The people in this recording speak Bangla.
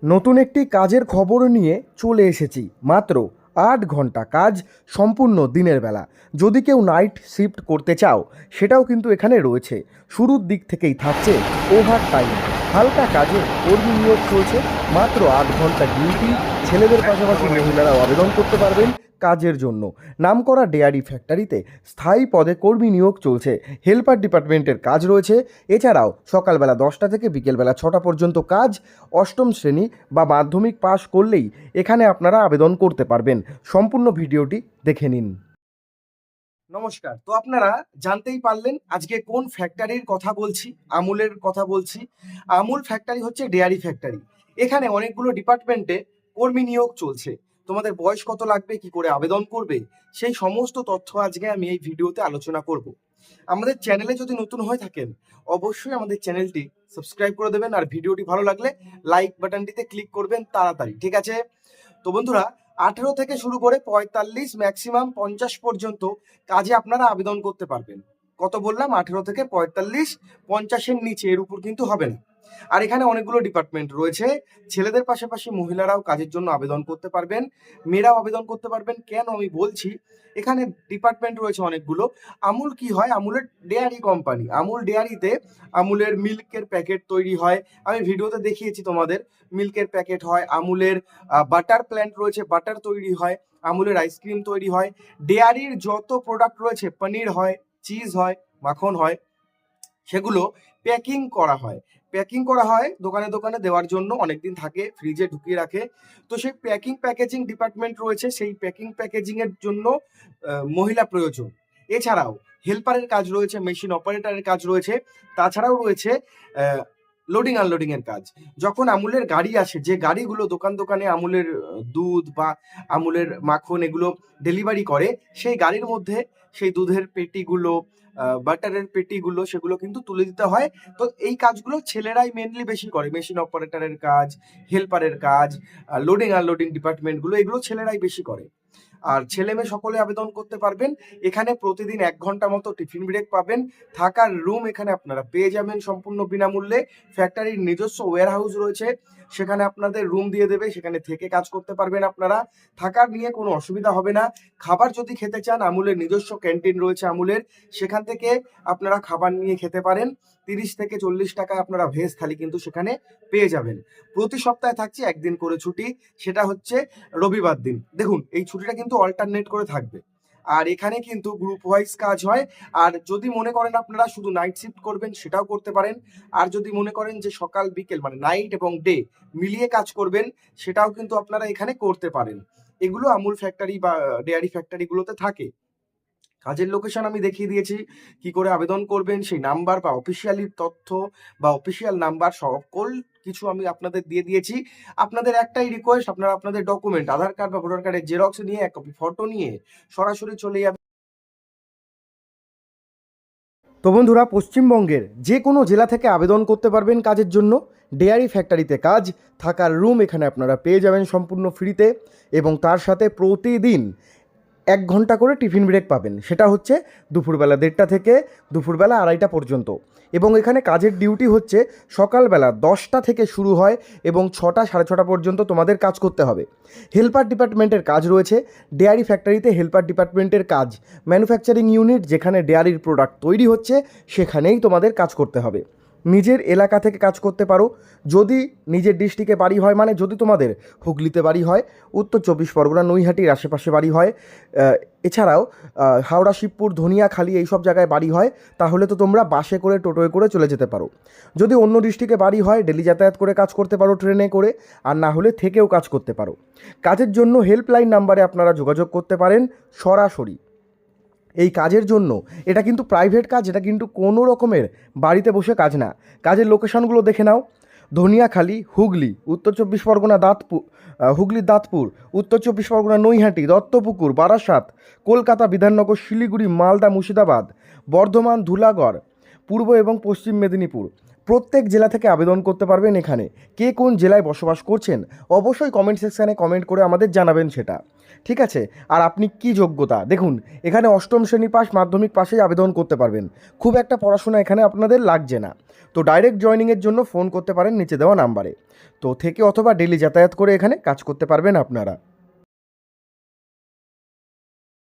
নতুন একটি কাজের খবর নিয়ে চলে এসেছি। মাত্র 8 ঘন্টা কাজ, সম্পূর্ণ দিনের বেলা। যদি কেউ নাইট শিফট করতে চাও সেটাও কিন্তু এখানে রয়েছে। শুরুর দিক থেকেই থাকছে ওভার টাইম। হালকা কাজে কর্মী নিয়োগ চলছে। মাত্র 8 ঘন্টা ডিউটি। ছেলেদের পাশাপাশি মহিলারাও আবেদন করতে পারবেন কাজের জন্য। নামকরা ডেয়ারি ফ্যাক্টরিতে স্থায়ী পদে কর্মী নিয়োগ চলছে। হেল্পার ডিপার্টমেন্টের কাজ রয়েছে। এছাড়াও সকালবেলা 10টা থেকে বিকেলবেলা 6টা পর্যন্ত কাজ। অষ্টম শ্রেণী বা মাধ্যমিক পাশ করলেই এখানে আপনারা আবেদন করতে পারবেন। সম্পূর্ণ ভিডিওটি দেখে নিন। নমস্কার। তো আপনারা জানতেই পারলেন আজকে কোন ফ্যাক্টরির কথা বলছি। আমুলের কথা বলছি। আমুল ফ্যাক্টরি হচ্ছে ডেয়ারি ফ্যাক্টরি। এখানে অনেকগুলো ডিপার্টমেন্টে কর্মী নিয়োগ চলছে। তোমাদের বয়স কত লাগবে, কি করে আবেদন করবে, সেই সমস্ত তথ্য আজকে আমি এই ভিডিওতে আলোচনা করব। আমাদের চ্যানেলে যদি নতুন হয়ে থাকেন অবশ্যই আমাদের চ্যানেলটি সাবস্ক্রাইব করে দেবেন, আর ভিডিওটি ভালো লাগলে লাইক বাটনটিতে ক্লিক করবেন তাড়াতাড়ি, ঠিক আছে? তো বন্ধুরা, 18 থেকে শুরু করে 45 ম্যাক্সিমাম 50 পর্যন্ত কাজে আপনারা আবেদন করতে পারবেন। কত বললাম? 18 থেকে 45, 50-এর নিচে, এর উপর কিন্তু হবে না। আর এখানে অনেকগুলো ডিপার্টমেন্ট রয়েছে। ছেলেদের পাশাপাশি মহিলারাও কাজের জন্য আবেদন করতে পারবেন, মেয়েরাও আবেদন করতে পারবেন। কেন আমি বলছি, এখানে ডিপার্টমেন্ট রয়েছে অনেকগুলো। আমুল কি হয়? আমুলের ডেয়ারি কোম্পানি। আমুল ডেয়ারিতে আমুলের মিল্কের প্যাকেট তৈরি হয়। আমি ভিডিওতে দেখিয়েছি তোমাদের। মিল্কের প্যাকেট হয়। আমুলের বাটার প্ল্যান্ট রয়েছে, বাটার তৈরি হয়। আমুলের আইসক্রিম তৈরি হয়। ডেয়ারির যত প্রোডাক্ট রয়েছে, পনির হয়, চিজ হয়, মাখন হয়, সেগুলো প্যাকিং করা হয়। প্যাকিং করা হয় দোকানে দোকানে দেওয়ার জন্য, অনেকদিন থাকে, ফ্রিজে ঢুকিয়ে রাখে। তো সেই প্যাকিং প্যাকেজিং ডিপার্টমেন্ট রয়েছে। সেই প্যাকিং প্যাকেজিং এর জন্য মহিলা প্রয়োজন। এছাড়াও হেল্পারের কাজ রয়েছে, মেশিন অপারেটরের কাজ রয়েছে। তাছাড়াও রয়েছে লোডিং আনলোডিং এর কাজ। যখন আমুলের গাড়ি আসে, যে গাড়িগুলো দোকান দোকানে আমুলের দুধ বা আমুলের মাখন এগুলো ডেলিভারি করে, সেই গাড়ির মধ্যে সেই দুধের পেটিগুলো, বাটারের পেটিগুলো, সেগুলো কিন্তু তুলে দিতে হয়। তো এই কাজগুলো ছেলেরাই মেনলি বেশি করে। মেশিন অপারেটরের কাজ, হেল্পারের কাজ, লোডিং আনলোডিং ডিপার্টমেন্টগুলো, এগুলো ছেলেরাই বেশি করে। আর ছেলে মেয়ে সকলে আবেদন করতে পারবেন। এখানে প্রতিদিন 1 ঘন্টা মতো টিফিন ব্রেক পাবেন। থাকার রুম এখানে আপনারা পেয়ে যাবেন সম্পূর্ণ বিনামূল্যে। ফ্যাক্টরির নিজস্ব ওয়্যার হাউস রয়েছে, সেখানে আপনাদের রুম দিয়ে দেবে, সেখানে থেকে কাজ করতে পারবেন আপনারা। থাকার নিয়ে কোনো অসুবিধা হবে না। খাবার যদি খেতে চান, আমুলের নিজস্ব ক্যান্টিন রয়েছে আমুলের, সেখান থেকে আপনারা খাবার নিয়ে খেতে পারেন। 30 থেকে 40 টাকায় আপনারা ভেজ থালি কিন্তু সেখানে পেয়ে যাবেন। প্রতি সপ্তাহে থাকছে একদিন করে ছুটি, সেটা হচ্ছে রবিবার দিন। দেখুন, এই ছুটিটা কিন্তু অল্টারনেট করে থাকবে। আর এখানে কিন্তু গ্রুপ ওয়াইজ কাজ হয়। আর যদি মনে করেন আপনারা শুধু নাইট শিফট করবেন, সেটাও করতে পারেন। আর যদি মনে করেন যে সকাল বিকেল মানে নাইট এবং ডে মিলিয়ে কাজ করবেন, সেটাও কিন্তু আপনারা এখানে করতে পারেন। এগুলো আমুল ফ্যাক্টরি বা ডেয়ারি ফ্যাক্টরিগুলোতে থাকে। কাজের লোকেশন আমি দেখিয়ে দিয়েছি, কি করে আবেদন করবেন, সেই নাম্বার বা অফিসিয়ালি তথ্য বা অফিসিয়াল নাম্বার সকল কিছু আমি আপনাদের দিয়ে দিয়েছি। আপনাদের একটাই রিকোয়েস্ট, আপনারা আপনাদের ডকুমেন্ট, আধার কার্ড বা ভোটার কার্ডের জেরক্স নিয়ে, 1 কপি ফটো নিয়ে সরাসরি চলে যাবেন। তো বন্ধুরা, পশ্চিমবঙ্গের যে কোনো জেলা থেকে আবেদন করতে পারবেন কাজের জন্য। ডেয়ারি ফ্যাক্টরিতে কাজ, থাকার রুম এখানে আপনারা পেয়ে যাবেন সম্পূর্ণ ফ্রিতে, এবং তার সাথে প্রতিদিন 1 ঘন্টা করে টিফিন ব্রেক পাবেন। সেটা হচ্ছে দুপুরবেলা 1:30 থেকে দুপুরবেলা 2:30 পর্যন্ত। এবং এখানে কাজের ডিউটি হচ্ছে সকালবেলা 10টা থেকে শুরু হয় এবং 6টা, 6:30 পর্যন্ত তোমাদের কাজ করতে হবে। হেল্পার ডিপার্টমেন্টের কাজ রয়েছে। ডেয়ারি ফ্যাক্টরিতে হেল্পার ডিপার্টমেন্টের কাজ, ম্যানুফ্যাকচারিং ইউনিট যেখানে ডেয়ারির প্রোডাক্ট তৈরি হচ্ছে, সেখানেই তোমাদের কাজ করতে হবে। নিজের এলাকা থেকে কাজ করতে পারো। যদি নিজের ডিস্ট্রিক্টে বাড়ি হয়, মানে যদি তোমাদের হুগলিতে বাড়ি হয়, উত্তর 24 পরগনা নৈহাটির আশেপাশে বাড়ি হয়, এছাড়াও হাওড়া, শিবপুর, ধনিয়াখালী এইসব জায়গায় বাড়ি হয়, তাহলে তো তোমরা বাসে করে, টোটোয় করে চলে যেতে পারো। যদি অন্য ডিস্ট্রিক্টে বাড়ি হয়, ডেলি যাতায়াত করে কাজ করতে পারো ট্রেনে করে, আর না হলে থেকেও কাজ করতে পারো। কাজের জন্য হেল্পলাইন নাম্বারে আপনারা যোগাযোগ করতে পারেন সরাসরি। এই কাজের জন্য, এটা কিন্তু প্রাইভেট কাজ, এটা কিন্তু কোনো রকমের বাড়িতে বসে কাজ না। কাজের লোকেশনগুলো দেখে নাও। ধনিয়াখালী, হুগলি, উত্তর 24 পরগনা হুগলির দাঁতপুর, উত্তর 24 পরগনা নৈহাটি, দত্তপুকুর, বারাসাত, কলকাতা বিধাননগর, শিলিগুড়ি, মালদা, মুর্শিদাবাদ, বর্ধমান, ধুলাগড়, পূর্ব এবং পশ্চিম মেদিনীপুর, প্রত্যেক জেলা থেকে আবেদন করতে পারবেন এখানে। কে কোন জেলায় বসবাস করছেন অবশ্যই কমেন্ট সেকশানে কমেন্ট করে আমাদের জানাবেন সেটা, ঠিক আছে। আর আপনি কি যোগ্যতা, দেখুন এখানে অষ্টম শ্রেণী পাস, মাধ্যমিক পাশেই আবেদন করতে পারবেন। খুব একটা পড়াশোনা এখানে আপনাদের লাগছে না। তো ডাইরেক্ট জয়েনিংয়ের জন্য ফোন করতে পারেন নিচে দেওয়া নাম্বারে। তো থেকে অথবা ডেলি যাতায়াত করে এখানে কাজ করতে পারবেন আপনারা।